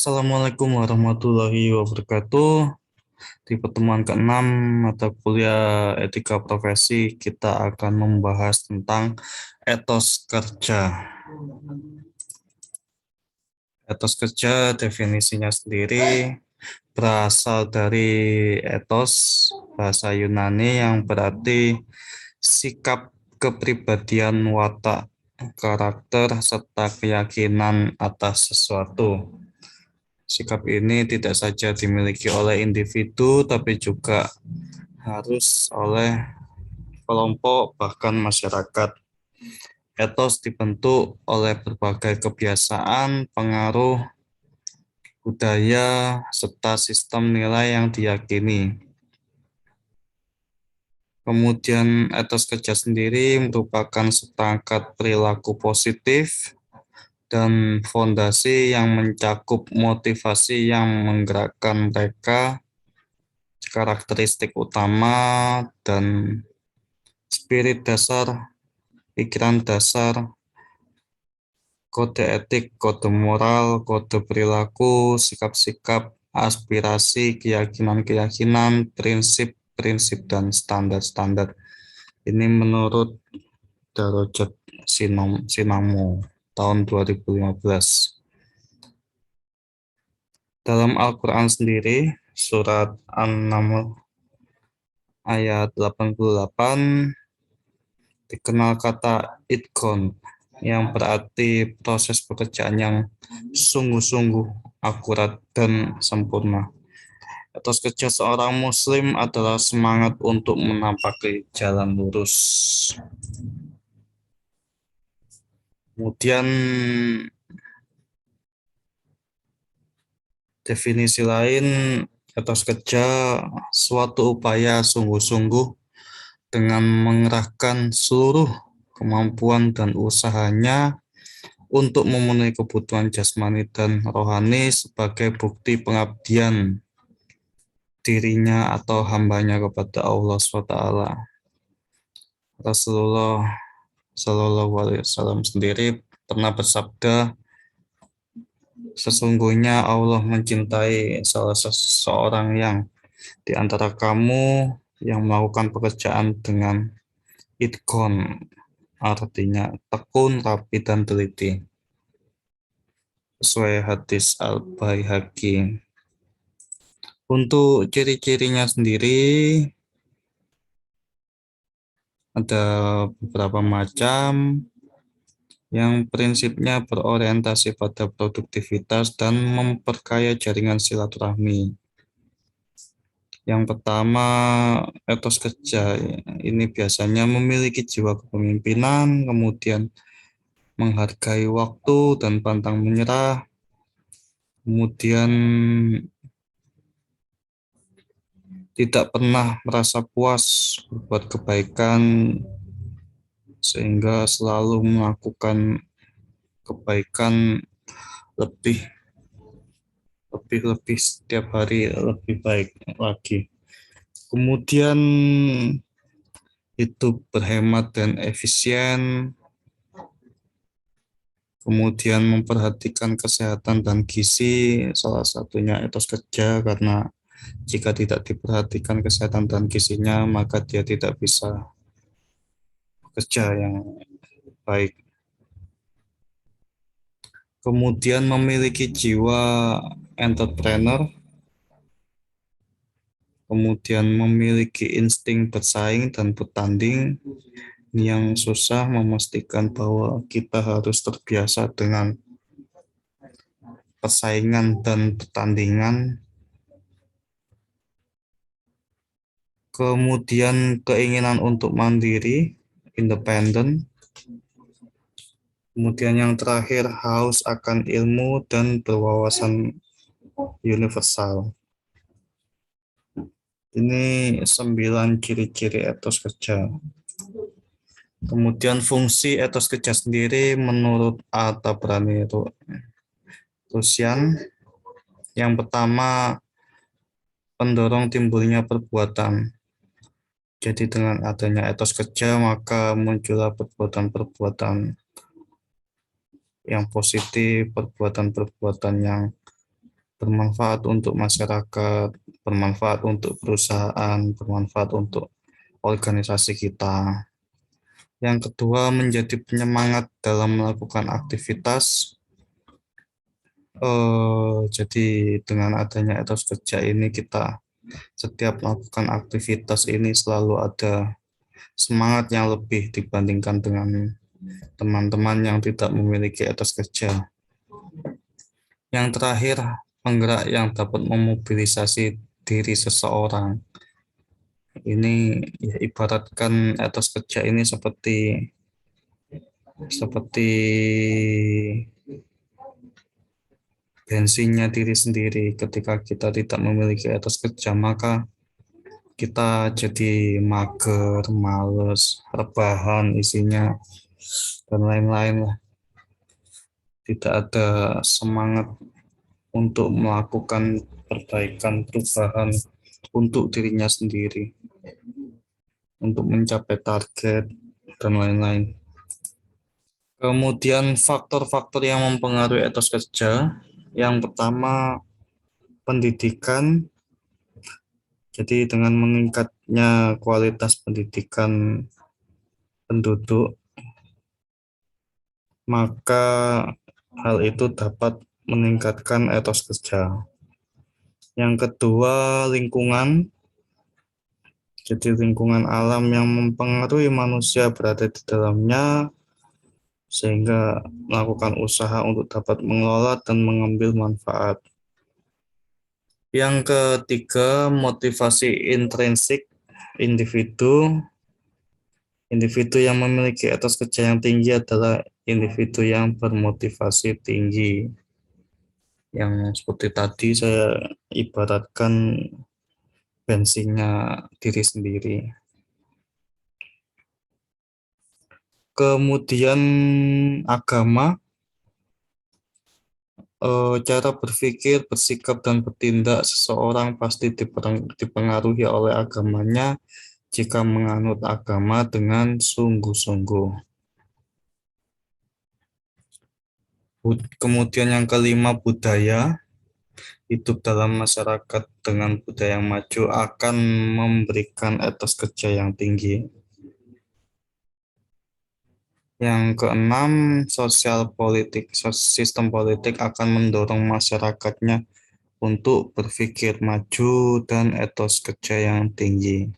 Assalamualaikum warahmatullahi wabarakatuh. Di pertemuan ke-6 mata kuliah etika profesi, kita akan membahas tentang etos kerja. Etos kerja definisinya sendiri berasal dari etos, bahasa Yunani yang berarti sikap, kepribadian, watak, karakter, serta keyakinan atas sesuatu. Sikap ini tidak saja dimiliki oleh individu, tapi juga harus oleh kelompok, bahkan masyarakat. Etos dibentuk oleh berbagai kebiasaan, pengaruh budaya, serta sistem nilai yang diyakini. Kemudian etos kerja sendiri merupakan seperangkat perilaku positif dan fondasi yang mencakup motivasi yang menggerakkan mereka, karakteristik utama, dan spirit dasar, pikiran dasar, kode etik, kode moral, kode perilaku, sikap-sikap, aspirasi, keyakinan-keyakinan, prinsip-prinsip, dan standar-standar. Ini menurut Darajat Sinamo tahun 2015. Dalam Al-Quran sendiri, surat An-Naml ayat 88, dikenal kata itqan, yang berarti proses pekerjaan yang sungguh-sungguh akurat dan sempurna. Etos kerja seorang muslim adalah semangat untuk menampaki jalan lurus. Kemudian definisi lain, etos kerja suatu upaya sungguh-sungguh dengan mengerahkan seluruh kemampuan dan usahanya untuk memenuhi kebutuhan jasmani dan rohani sebagai bukti pengabdian dirinya atau hambanya kepada Allah SWT. Rasulullah Shallallahu Alaihi Wasallam sendiri pernah bersabda, sesungguhnya Allah mencintai salah seseorang yang di antara kamu yang melakukan pekerjaan dengan itqan, artinya tekun, rapi, dan teliti, sesuai hadis Al-Baihaqi. Untuk ciri-cirinya sendiri ada beberapa macam, yang prinsipnya berorientasi pada produktivitas dan memperkaya jaringan silaturahmi. Yang pertama, etos kerja ini biasanya memiliki jiwa kepemimpinan, kemudian menghargai waktu dan pantang menyerah, kemudian tidak pernah merasa puas berbuat kebaikan, sehingga selalu melakukan kebaikan lebih setiap hari lebih baik lagi. Kemudian hidup berhemat dan efisien, kemudian memperhatikan kesehatan dan gizi, salah satunya etos kerja, karena jika tidak diperhatikan kesehatan dan gizinya, maka dia tidak bisa bekerja yang baik. Kemudian memiliki jiwa entrepreneur, kemudian memiliki insting bersaing dan bertanding, yang susah memastikan bahwa kita harus terbiasa dengan persaingan dan pertandingan. Kemudian keinginan untuk mandiri, independen. Kemudian yang terakhir, haus akan ilmu dan berwawasan universal. Ini 9 ciri-ciri etos kerja. Kemudian fungsi etos kerja sendiri menurut Al-Tabrani Rusian, yang pertama, pendorong timbulnya perbuatan. Jadi dengan adanya etos kerja, maka muncullah perbuatan-perbuatan yang positif, perbuatan-perbuatan yang bermanfaat untuk masyarakat, bermanfaat untuk perusahaan, bermanfaat untuk organisasi kita. Yang kedua, menjadi penyemangat dalam melakukan aktivitas. Jadi dengan adanya etos kerja ini kita setiap melakukan aktivitas ini selalu ada semangat yang lebih dibandingkan dengan teman-teman yang tidak memiliki etos kerja. Yang terakhir, penggerak yang dapat memobilisasi diri seseorang. Ini ya ibaratkan etos kerja ini seperti seperti bensinnya diri sendiri. Ketika kita tidak memiliki etos kerja, maka kita jadi mager, males, rebahan isinya, dan lain-lain lah. Tidak ada semangat untuk melakukan perbaikan, perubahan untuk dirinya sendiri, untuk mencapai target, dan lain-lain. Kemudian faktor-faktor yang mempengaruhi etos kerja, yang pertama pendidikan. Jadi dengan meningkatnya kualitas pendidikan penduduk, maka hal itu dapat meningkatkan etos kerja. Yang kedua, lingkungan. Jadi lingkungan alam yang mempengaruhi manusia berada di dalamnya, sehingga melakukan usaha untuk dapat mengelola dan mengambil manfaat. Yang ketiga, motivasi intrinsik individu. Individu yang memiliki etos kerja yang tinggi adalah individu yang bermotivasi tinggi. Yang seperti tadi saya ibaratkan bensinnya diri sendiri. Kemudian agama, cara berpikir, bersikap, dan bertindak seseorang pasti dipengaruhi oleh agamanya jika menganut agama dengan sungguh-sungguh. Kemudian yang kelima, budaya. Hidup dalam masyarakat dengan budaya yang maju akan memberikan etos kerja yang tinggi. Yang keenam, sosial politik. Sistem politik akan mendorong masyarakatnya untuk berpikir maju dan etos kerja yang tinggi.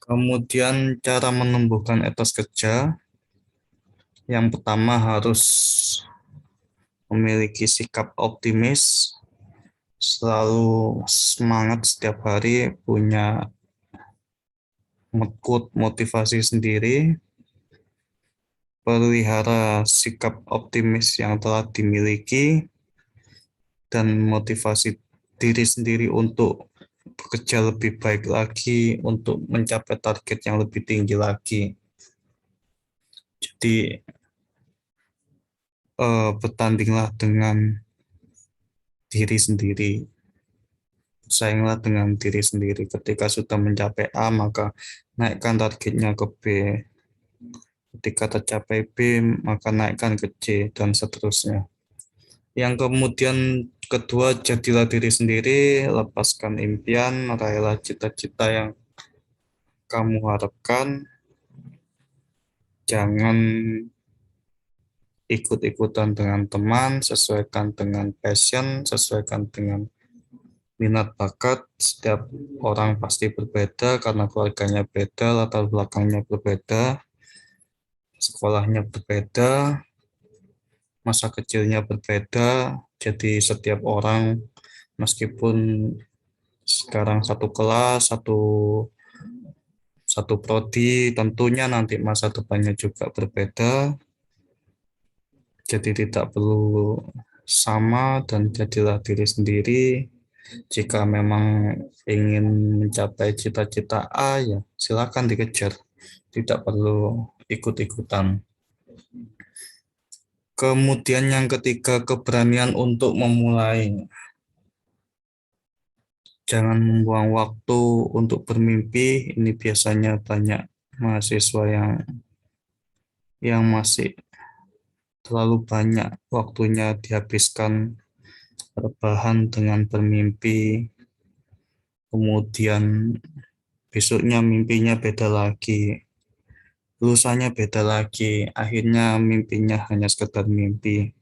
Kemudian cara menumbuhkan etos kerja, yang pertama harus memiliki sikap optimis, selalu semangat setiap hari, punya motivasi sendiri, pelihara sikap optimis yang telah dimiliki, dan motivasi diri sendiri untuk bekerja lebih baik lagi, untuk mencapai target yang lebih tinggi lagi. Jadi bertandinglah dengan diri sendiri, sainglah dengan diri sendiri. Ketika sudah mencapai A, maka naikkan targetnya ke B. Ketika tercapai B, maka naikkan ke C, dan seterusnya. Yang kemudian kedua, jadilah diri sendiri, lepaskan impian, raihlah cita-cita yang kamu harapkan. Jangan ikut-ikutan dengan teman, sesuaikan dengan passion, sesuaikan dengan minat bakat. Setiap orang pasti berbeda karena keluarganya beda, latar belakangnya berbeda, sekolahnya berbeda, masa kecilnya berbeda. Jadi setiap orang meskipun sekarang satu kelas, satu prodi, tentunya nanti masa depannya juga berbeda. Jadi tidak perlu sama, dan jadilah diri sendiri. Jika memang ingin mencapai cita-cita A, ya silakan dikejar. Tidak perlu ikut-ikutan. Kemudian yang ketiga, keberanian untuk memulai. Jangan membuang waktu untuk bermimpi. Ini biasanya banyak mahasiswa yang masih terlalu banyak waktunya dihabiskan rebahan dengan bermimpi, kemudian besoknya mimpinya beda lagi, lusanya beda lagi, akhirnya mimpinya hanya sekedar mimpi.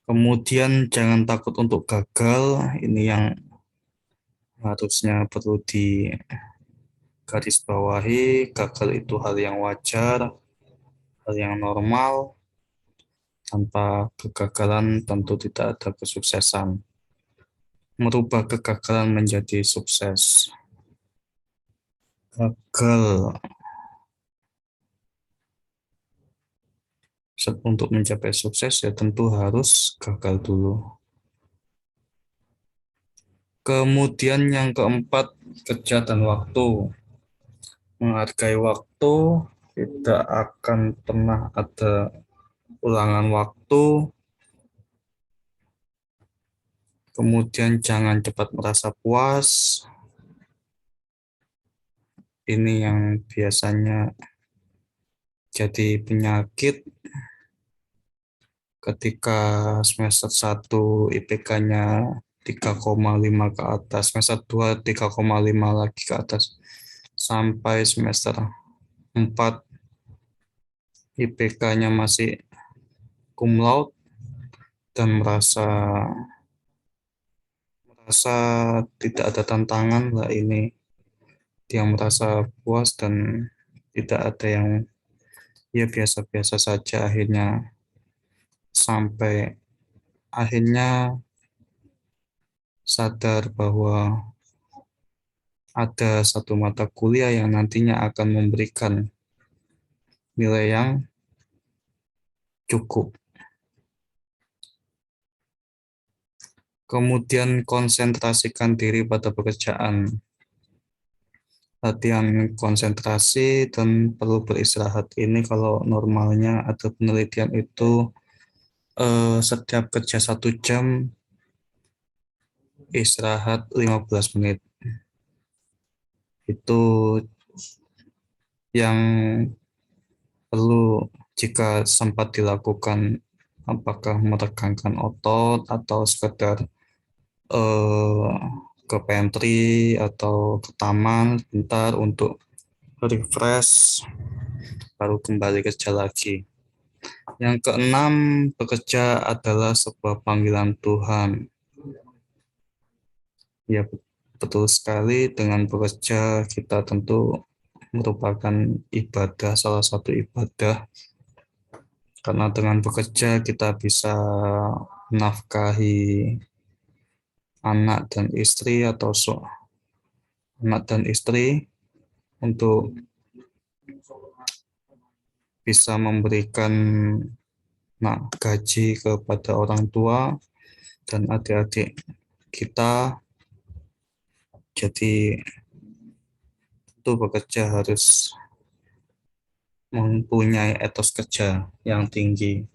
Kemudian jangan takut untuk gagal, ini yang harusnya perlu digarisbawahi. Gagal itu hal yang wajar, hal yang normal. Tanpa kegagalan tentu tidak ada kesuksesan. Merubah kegagalan menjadi sukses. Gagal untuk mencapai sukses ya tentu harus gagal dulu. Kemudian yang keempat, kerja dan waktu. Menghargai waktu, tidak akan pernah ada ulangan waktu. Kemudian jangan cepat merasa puas. Ini yang biasanya jadi penyakit ketika semester 1 IPK-nya 3,5 ke atas, semester 2 3,5 lagi ke atas, sampai semester 4 IPK-nya masih cum laude dan merasa tidak ada tantangan lah, ini dia merasa puas dan tidak ada yang ya biasa-biasa saja, sampai akhirnya sadar bahwa ada satu mata kuliah yang nantinya akan memberikan nilai yang cukup. Kemudian konsentrasikan diri pada pekerjaan. Latihan konsentrasi dan perlu beristirahat. Ini kalau normalnya ada penelitian itu setiap kerja 1 jam, istirahat 15 menit. Itu yang perlu jika sempat dilakukan, apakah meregangkan otot atau sekedar eh, ke pantry atau ke taman bentar untuk refresh, baru kembali kerja lagi. Yang keenam, bekerja adalah sebuah panggilan Tuhan. Ya, betul sekali, dengan bekerja kita tentu merupakan ibadah, salah satu ibadah, karena dengan bekerja kita bisa menafkahi anak dan istri atau anak dan istri untuk bisa memberikan gaji kepada orang tua dan adik-adik kita. Jadi itu bekerja harus mempunyai etos kerja yang tinggi.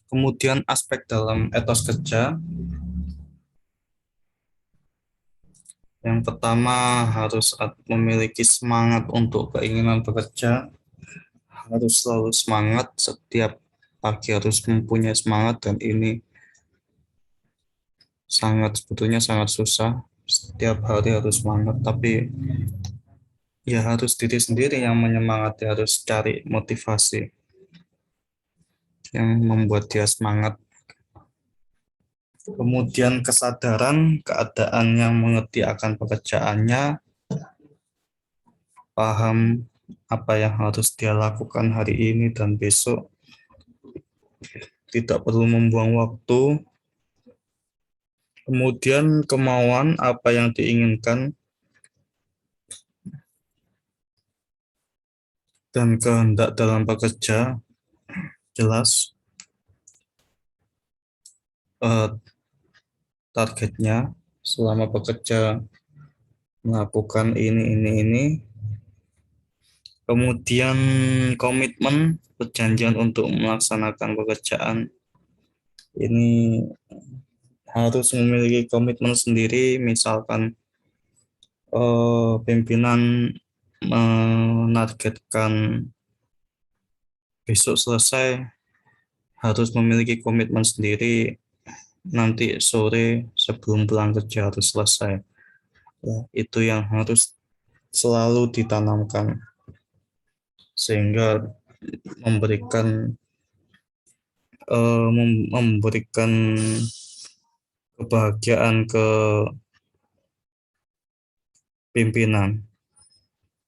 Kemudian aspek dalam etos kerja, yang pertama harus memiliki semangat untuk keinginan bekerja, harus selalu semangat, setiap pagi harus mempunyai semangat, dan ini sebetulnya sangat susah, setiap hari harus semangat, tapi ya harus diri sendiri yang menyemangati, harus cari motivasi yang membuat dia semangat. Kemudian kesadaran keadaan yang mengerti akan pekerjaannya, paham apa yang harus dia lakukan hari ini dan besok, tidak perlu membuang waktu. Kemudian kemauan apa yang diinginkan dan kehendak dalam bekerja jelas, eh, targetnya selama bekerja melakukan ini. Kemudian komitmen, perjanjian untuk melaksanakan pekerjaan. Ini harus memiliki komitmen sendiri, misalkan pimpinan menargetkan besok selesai, harus memiliki komitmen sendiri, nanti sore sebelum pulang kerja harus selesai. Ya, itu yang harus selalu ditanamkan sehingga memberikan memberikan kebahagiaan ke pimpinan.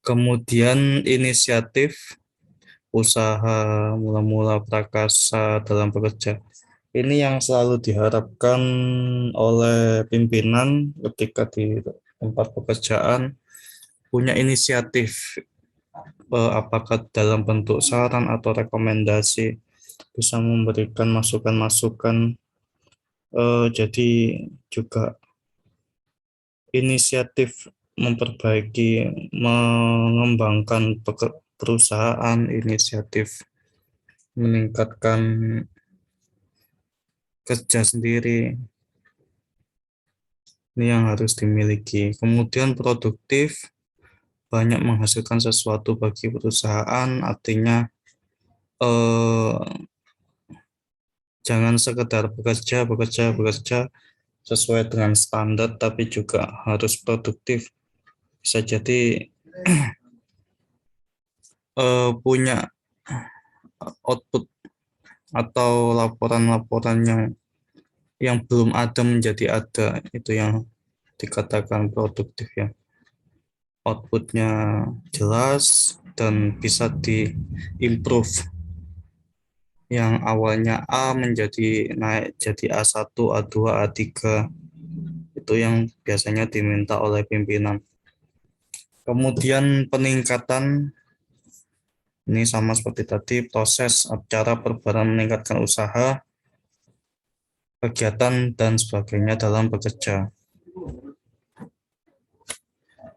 Kemudian inisiatif usaha mula-mula prakasa dalam bekerja. Ini yang selalu diharapkan oleh pimpinan ketika di tempat pekerjaan, punya inisiatif, apakah dalam bentuk saran atau rekomendasi, bisa memberikan masukan-masukan, jadi juga inisiatif memperbaiki, mengembangkan perusahaan, inisiatif meningkatkan kerja sendiri. Ini yang harus dimiliki. Kemudian produktif, banyak menghasilkan sesuatu bagi perusahaan, artinya eh, jangan sekedar bekerja, bekerja, bekerja sesuai dengan standar, tapi juga harus produktif. Bisa jadi punya output atau laporan-laporan yang belum ada menjadi ada, itu yang dikatakan produktif ya. Outputnya jelas dan bisa diimprove. Yang awalnya A menjadi naik jadi A1, A2, A3. Itu yang biasanya diminta oleh pimpinan. Kemudian peningkatan, ini sama seperti tadi, proses cara perubahan meningkatkan usaha, kegiatan, dan sebagainya dalam bekerja.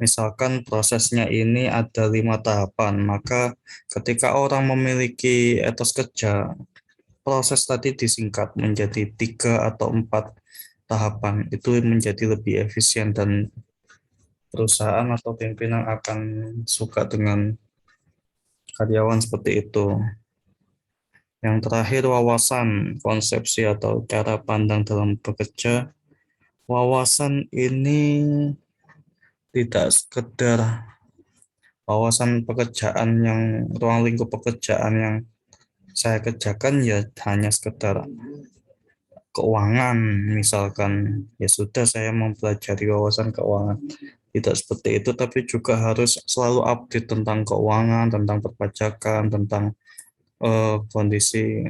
Misalkan prosesnya ini ada 5 tahapan, maka ketika orang memiliki etos kerja, proses tadi disingkat menjadi 3 atau 4 tahapan. Itu menjadi lebih efisien dan perusahaan atau pimpinan akan suka dengan karyawan seperti itu. Yang terakhir, wawasan, konsepsi atau cara pandang dalam bekerja. Wawasan ini tidak sekedar wawasan pekerjaan, yang ruang lingkup pekerjaan yang saya kerjakan ya hanya sekedar keuangan, misalkan ya sudah saya mempelajari wawasan keuangan. Tidak seperti itu, tapi juga harus selalu update tentang keuangan, tentang perpajakan, tentang kondisi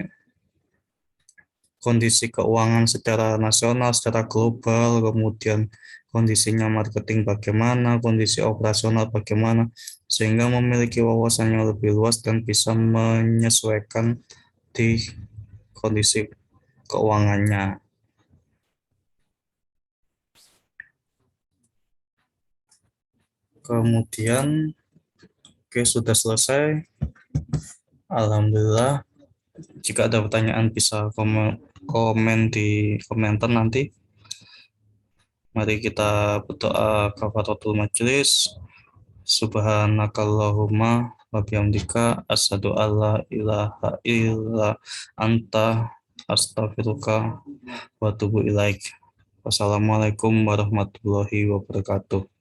kondisi keuangan secara nasional, secara global, kemudian kondisinya marketing bagaimana, kondisi operasional bagaimana, sehingga memiliki wawasan yang lebih luas dan bisa menyesuaikan di kondisi keuangannya. Kemudian, oke, sudah selesai. Alhamdulillah. Jika ada pertanyaan bisa komen di komentar nanti. Mari kita berdoa kafaratul majelis. Subhanakallahumma wa bihamdika asyhadu alla ilaha illa anta astaghfiruka wa atubu ilaik. Wassalamualaikum warahmatullahi wabarakatuh.